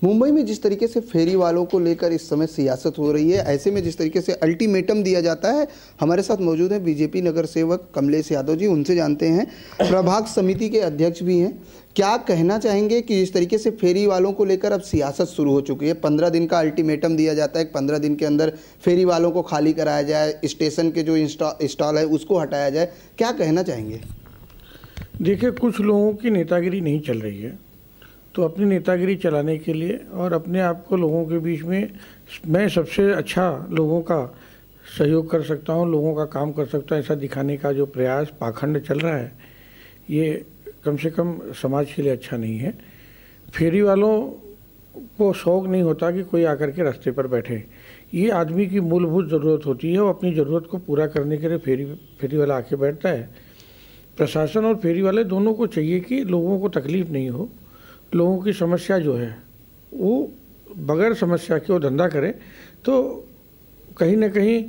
मुंबई में जिस तरीके से फेरी वालों को लेकर इस समय सियासत हो रही है, ऐसे में जिस तरीके से अल्टीमेटम दिया जाता है, हमारे साथ मौजूद हैं बीजेपी नगर सेवक कमलेश यादव जी, उनसे जानते हैं। प्रभाग समिति के अध्यक्ष भी हैं। क्या कहना चाहेंगे कि जिस तरीके से फेरी वालों को लेकर अब सियासत शुरू हो चुकी है, 15 दिन का अल्टीमेटम दिया जाता है, 15 दिन के अंदर फेरी वालों को खाली कराया जाए, स्टेशन के जो स्टॉल है उसको हटाया जाए, क्या कहना चाहेंगे? देखिए, कुछ लोगों की नेतागिरी नहीं चल रही है, तो अपनी नेतागिरी चलाने के लिए और अपने आप को लोगों के बीच में मैं सबसे अच्छा लोगों का सहयोग कर सकता हूं, लोगों का काम कर सकता हूं, ऐसा दिखाने का जो प्रयास पाखंड चल रहा है, ये कम से कम समाज के लिए अच्छा नहीं है। फेरी वालों को शौक़ नहीं होता कि कोई आकर के रास्ते पर बैठे। ये आदमी की मूलभूत ज़रूरत होती है, वो अपनी ज़रूरत को पूरा करने के लिए फेरी वाला आके बैठता है। प्रशासन और फेरी वाले दोनों को चाहिए कि लोगों को तकलीफ़ नहीं हो, लोगों की समस्या जो है वो बगैर समस्या के वो धंधा करें। तो कहीं ना कहीं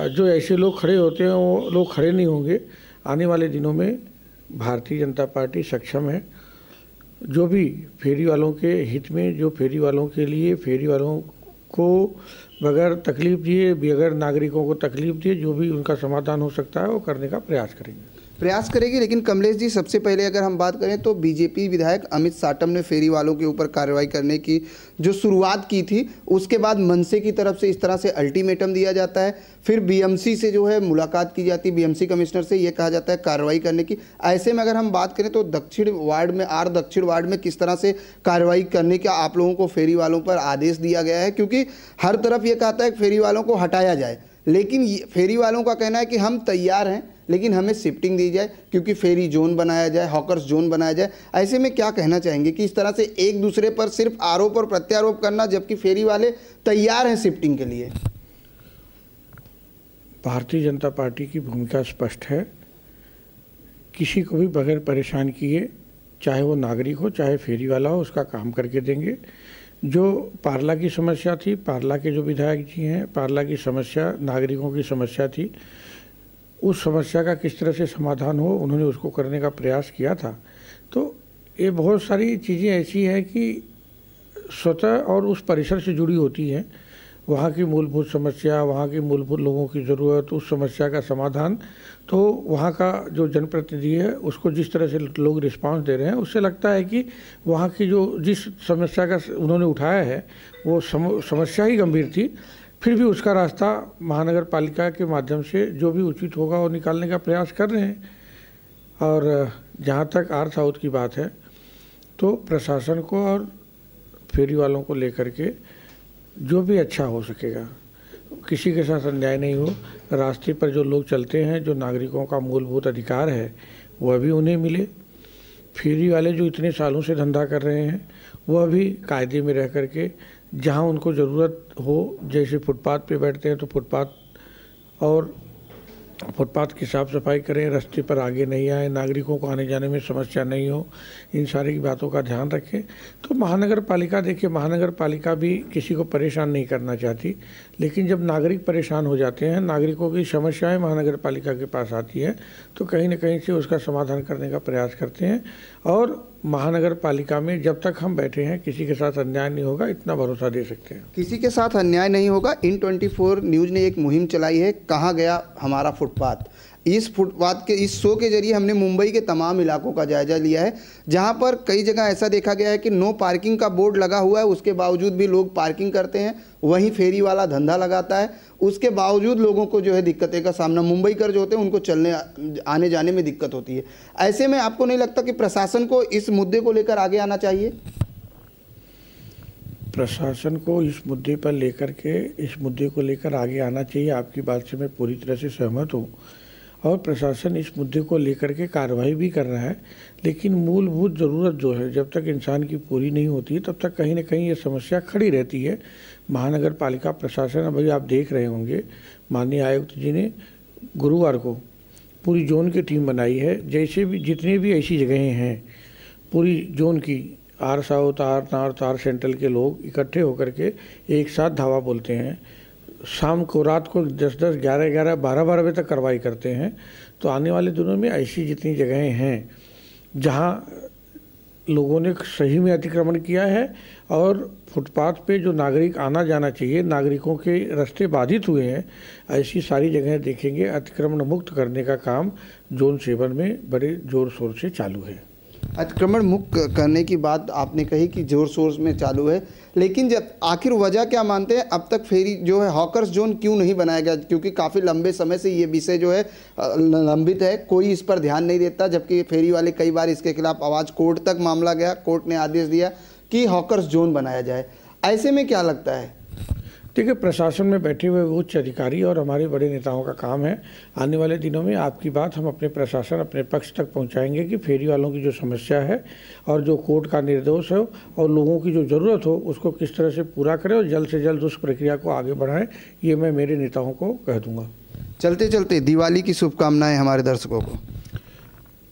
जो ऐसे लोग खड़े होते हैं वो लोग खड़े नहीं होंगे। आने वाले दिनों में भारतीय जनता पार्टी सक्षम है, जो भी फेरी वालों के हित में, जो फेरी वालों के लिए, फेरी वालों को बगैर तकलीफ़ दिए, बगैर नागरिकों को तकलीफ़ दिए, जो भी उनका समाधान हो सकता है वो करने का प्रयास करेंगे। लेकिन कमलेश जी, सबसे पहले अगर हम बात करें तो बीजेपी विधायक अमित साटम ने फेरी वालों के ऊपर कार्रवाई करने की जो शुरुआत की थी, उसके बाद मनसे की तरफ से इस तरह से अल्टीमेटम दिया जाता है, फिर बीएमसी से जो है मुलाकात की जाती है, बीएमसी कमिश्नर से ये कहा जाता है कार्रवाई करने की। ऐसे में अगर हम बात करें तो दक्षिण वार्ड में किस तरह से कार्रवाई करने का आप लोगों को फेरी वालों पर आदेश दिया गया है? क्योंकि हर तरफ ये कहता है कि फेरी वालों को हटाया जाए, लेकिन फेरी वालों का कहना है कि हम तैयार हैं, लेकिन हमें शिफ्टिंग दी जाए, क्योंकि फेरी जोन बनाया जाए, हॉकर्स जोन बनाया जाए। ऐसे में क्या कहना चाहेंगे कि इस तरह से एक दूसरे पर सिर्फ आरोप और प्रत्यारोप करना, जबकि फेरी वाले तैयार हैं शिफ्टिंग के लिए? भारतीय जनता पार्टी की भूमिका स्पष्ट है। किसी को भी बगैर परेशान किए, चाहे वो नागरिक हो चाहे फेरी वाला हो, उसका काम करके देंगे। जो पारला की समस्या थी, पारला के जो विधायक जी हैं, पारला की समस्या नागरिकों की समस्या थी, उस समस्या का किस तरह से समाधान हो, उन्होंने उसको करने का प्रयास किया था। तो ये बहुत सारी चीज़ें ऐसी हैं कि स्वतः और उस परिसर से जुड़ी होती हैं। वहाँ की मूलभूत समस्या, वहाँ की मूलभूत लोगों की ज़रूरत, उस समस्या का समाधान, तो वहाँ का जो जनप्रतिनिधि है उसको जिस तरह से लोग रिस्पांस दे रहे हैं, उससे लगता है कि वहाँ की जो जिस समस्या का उन्होंने उठाया है वो समस्या ही गंभीर थी। फिर भी उसका रास्ता महानगर पालिका के माध्यम से जो भी उचित होगा वो निकालने का प्रयास कर रहे हैं। और जहाँ तक आर साउथ की बात है, तो प्रशासन को और फेरी वालों को लेकर के जो भी अच्छा हो सकेगा, किसी के साथ अन्याय नहीं हो, रास्ते पर जो लोग चलते हैं, जो नागरिकों का मूलभूत अधिकार है वह भी उन्हें मिले। फेरी वाले जो इतने सालों से धंधा कर रहे हैं वह भी कायदे में रह करके जहां उनको ज़रूरत हो, जैसे फुटपाथ पे बैठते हैं तो फुटपाथ की साफ़ सफाई करें, रास्ते पर आगे नहीं आए, नागरिकों को आने जाने में समस्या नहीं हो, इन सारी बातों का ध्यान रखें। तो महानगर पालिका, देखिए महानगर पालिका भी किसी को परेशान नहीं करना चाहती, लेकिन जब नागरिक परेशान हो जाते हैं, नागरिकों की समस्याएं महानगर पालिका के पास आती है, तो कहीं ना कहीं से उसका समाधान करने का प्रयास करते हैं। और महानगर पालिका में जब तक हम बैठे हैं किसी के साथ अन्याय नहीं होगा, इतना भरोसा दे सकते हैं। किसी के साथ अन्याय नहीं होगा। इन 24 न्यूज़ ने एक मुहिम चलाई है, कहाँ गया हमारा फुटपाथ। इस फुटपाथ के इस शो के जरिए हमने मुंबई के तमाम इलाकों का जायजा लिया है, जहां पर कई जगह ऐसा देखा गया है कि नो पार्किंग का बोर्ड लगा हुआ है, उसके बावजूद भी लोग पार्किंग करते हैं। वहीं फेरी वाला धंधा लगाता है, उसके बावजूद लोगों को जो है दिक्कतें का सामना, मुंबईकर जो होते हैं उनको चलने आने जाने में दिक्कत होती है। ऐसे में आपको नहीं लगता कि प्रशासन को इस मुद्दे को लेकर आगे आना चाहिए? प्रशासन को इस मुद्दे को लेकर आगे आना चाहिए। आपकी बात से मैं पूरी तरह से सहमत हूँ और प्रशासन इस मुद्दे को लेकर के कार्रवाई भी कर रहा है, लेकिन मूलभूत ज़रूरत जो है जब तक इंसान की पूरी नहीं होती तब तक कहीं ना कहीं ये समस्या खड़ी रहती है। महानगर पालिका प्रशासन, अभी आप देख रहे होंगे, माननीय आयुक्त जी ने गुरुवार को पूरी जोन की टीम बनाई है। जैसे भी जितने भी ऐसी जगहें हैं पूरी जोन की, or south, or north, or central के लोग इकट्ठे होकर के एक साथ धावा बोलते हैं। शाम को, रात को 10-10, 11-11, 12-12 बजे तक कार्रवाई करते हैं। तो आने वाले दिनों में ऐसी जितनी जगहें हैं जहां लोगों ने सही में अतिक्रमण किया है और फुटपाथ पे जो नागरिक आना जाना चाहिए, नागरिकों के रास्ते बाधित हुए हैं, ऐसी सारी जगह देखेंगे अतिक्रमण मुक्त करने का काम जोन 7 में बड़े ज़ोर शोर से चालू है। अतिक्रमण मुक्त करने की बात आपने कही कि जोर शोर में चालू है, लेकिन जब आखिर वजह क्या मानते हैं अब तक फेरी जो है हॉकर्स जोन क्यों नहीं बनाया गया? क्योंकि काफ़ी लंबे समय से ये विषय जो है लंबित है, कोई इस पर ध्यान नहीं देता, जबकि फेरी वाले कई बार इसके खिलाफ आवाज़ कोर्ट तक मामला गया, कोर्ट ने आदेश दिया कि हॉकर्स जोन बनाया जाए। ऐसे में क्या लगता है? देखिए, प्रशासन में बैठे हुए उच्च अधिकारी और हमारे बड़े नेताओं का काम है, आने वाले दिनों में आपकी बात हम अपने प्रशासन अपने पक्ष तक पहुंचाएंगे कि फेरी वालों की जो समस्या है और जो कोर्ट का निर्देश है और लोगों की जो ज़रूरत हो उसको किस तरह से पूरा करें और जल्द से जल्द उस प्रक्रिया को आगे बढ़ाएं, ये मैं मेरे नेताओं को कह दूँगा। चलते चलते दिवाली की शुभकामनाएँ हमारे दर्शकों को।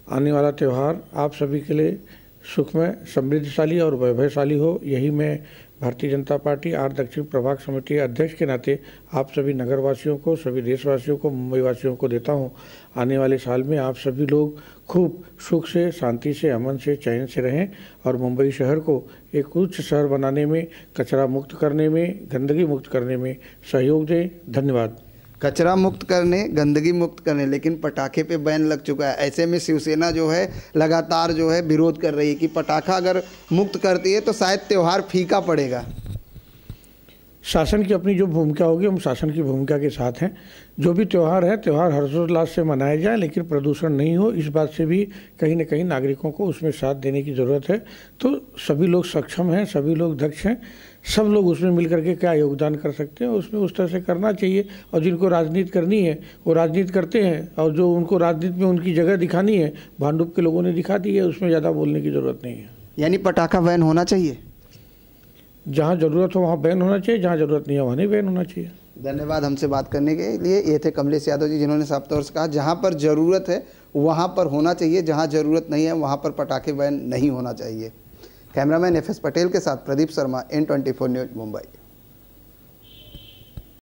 आने वाला त्यौहार आप सभी के लिए सुखमय, समृद्धशाली और वैभवशाली हो, यही मैं भारतीय जनता पार्टी आर दक्षिण प्रभाग समिति अध्यक्ष के नाते आप सभी नगरवासियों को, सभी देशवासियों को, मुंबई वासियों को देता हूं। आने वाले साल में आप सभी लोग खूब सुख से, शांति से, अमन से, चैन से रहें और मुंबई शहर को एक उच्च शहर बनाने में, कचरा मुक्त करने में, गंदगी मुक्त करने में सहयोग दें। धन्यवाद। कचरा मुक्त करने, गंदगी मुक्त करने, लेकिन पटाखे पे बैन लग चुका है। ऐसे में शिवसेना जो है लगातार जो है विरोध कर रही है कि पटाखा अगर मुक्त करती है तो शायद त्यौहार फीका पड़ेगा। शासन की अपनी जो भूमिका होगी, हम शासन की भूमिका के साथ हैं। जो भी त्यौहार है, त्यौहार हर्षोल्लास से मनाया जाए, लेकिन प्रदूषण नहीं हो, इस बात से भी कहीं ना कहीं नागरिकों को उसमें साथ देने की ज़रूरत है। तो सभी लोग सक्षम हैं, सभी लोग दक्ष हैं, सब लोग उसमें मिल करके क्या योगदान कर सकते हैं उसमें उस तरह से करना चाहिए। और जिनको राजनीति करनी है वो राजनीति करते हैं, और जो उनको राजनीति में उनकी जगह दिखानी है, भांडुप के लोगों ने दिखा दी है, उसमें ज़्यादा बोलने की ज़रूरत नहीं है। यानी पटाखा बैन होना चाहिए, जहाँ ज़रूरत हो वहाँ बैन होना चाहिए, जहाँ ज़रूरत नहीं है वहाँ नहीं बैन होना चाहिए। धन्यवाद हमसे बात करने के लिए। ये थे कमलेश यादव जी, जिन्होंने साफ तौर से कहा जहाँ पर ज़रूरत है वहाँ पर होना चाहिए, जहाँ ज़रूरत नहीं है वहाँ पर पटाखे बैन नहीं होना चाहिए। कैमरामैन FS पटेल के साथ प्रदीप शर्मा, N24 न्यूज़, मुंबई।